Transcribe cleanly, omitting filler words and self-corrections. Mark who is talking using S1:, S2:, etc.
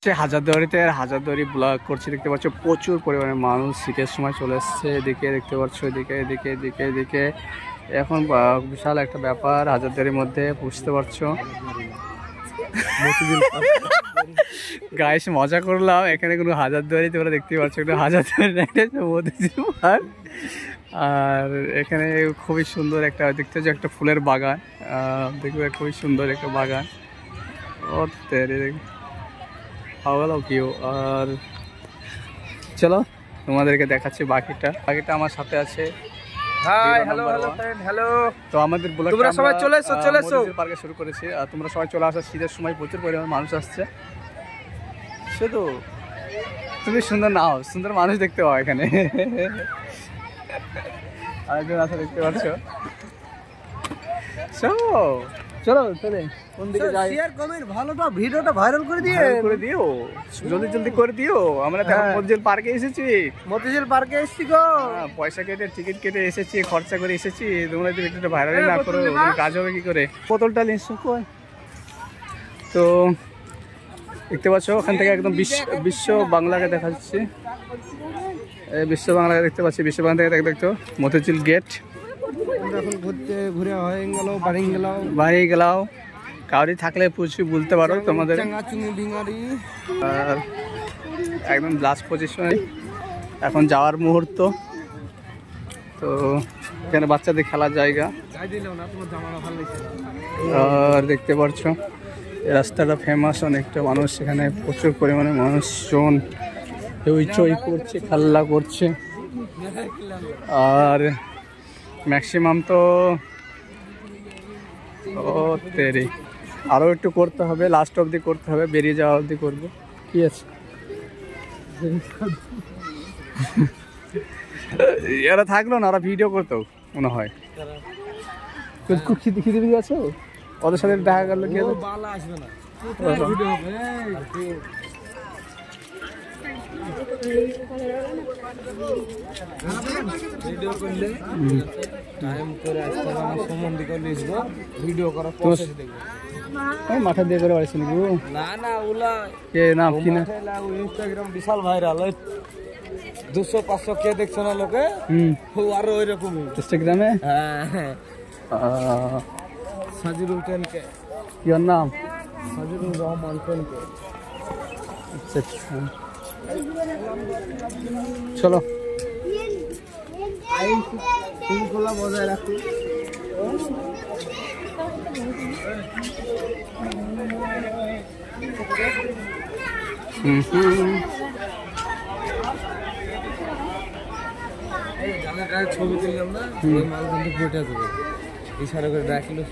S1: Hazarduari blog করছি। দেখতে পাচ্ছ প্রচুর পরিমাণে মানুষ, শীতের সময় চলে এসছে। এদিকে দেখতে পাচ্ছ, এদিকে এখন বিশাল একটা ব্যাপার হাজারদুয়ারির মধ্যে, বুঝতে পারছো। গাইস মজা করলাম, এখানে কোনো হাজারদুয়ারি তোমরা দেখতে পাচ্ছ, একটা হাজারদুয়ারি মতিঝিল পার্ক। আর এখানে খুবই সুন্দর একটা দেখতে পাচ্ছ একটা ফুলের বাগান, দেখবে খুবই সুন্দর একটা বাগান। আর চলো তোমাদেরকে দেখাচ্ছি বাকিটা আমার সাথে আছে। তো আমাদের সবাই চলে এসো পার্কে শুরু করেছি, আর তোমরা সবাই চলে আসো। শীতের সময় প্রচুর পরিমাণ মানুষ আসছে। শুধু তুমি সুন্দর না হও, সুন্দর মানুষ দেখতে পাও এখানে। আরেকজন আছে দেখতে পাচ্ছ। চলো কোন দিকে যাই? শেয়ার কমেন্ট ভালোটা ভিডিওটা ভাইরাল করে দিও জলদি করে দিও। আমরা তো মতিঝিল পার্কে এসেছি, গো। পয়সা কেটে টিকিট কেটে এসেছি, খরচা করে এসেছি। তোমরা যদি ভিডিওটা ভাইরাল না করো কাজ হবে কি করে? বোতলটা নিশ্চয় কই? তো দেখতে পাচ্ছ ওখান থেকে একদম বিশ্ব বাংলাকে দেখা যাচ্ছে। বিশ্ব বাংলাকে দেখতে পাচ্ছি। বিশ্ব বাংলা থেকে দেখতো মতিঝিল গেট। এখন ঘুরে বাড়ি গেলাও। কাউরি থাকলে প্রচুর বলতে পারো তোমাদের। আর একদম লাস্ট পজিশনে এখন যাওয়ার মুহূর্ত। তো এখানে বাচ্চাদের খেলার জায়গা। আর দেখতে পাচ্ছ রাস্তাটা ফেমাস, অনেকটা মানুষ এখানে, প্রচুর পরিমাণে মানুষজন হইচই করছে, খেলা করছে। আর ম্যাক্সিমাম তো আরও একটু করতে হবে, লাস্ট অবধি করতে হবে, বেরিয়ে যাওয়া অবধি করবো। কি আছে এরা থাকলো না, ওরা ভিডিও করতো মনে হয়। খুব খিদে আছে, ওদের সাথে দেখা গেল কি আসবে না। ভিডিও করলে টাইম করে আসতে হবে, সম্বন্ধে করে লিখবো, ভিডিও করা প্রসেস দেখবো। মাথা দিয়ে করে বাড়িছি নাকি? না ওলা কে নাম কি না, ইনস্টাগ্রাম বিশাল ভাইরাল, 200-500 কে দেখছো না লোকে। আরো ওই রকম ইনস্টাগ্রামে। হ্যাঁ সাজিরুল কে, কি ওর নাম? সাজিরুল রহমান কে। আচ্ছা চলো শৃঙ্খলা বজায় রাখি। ছবি তুললাম না, মাল কিন্তু ফুটে দেবে, ইশারা করে রাখলো।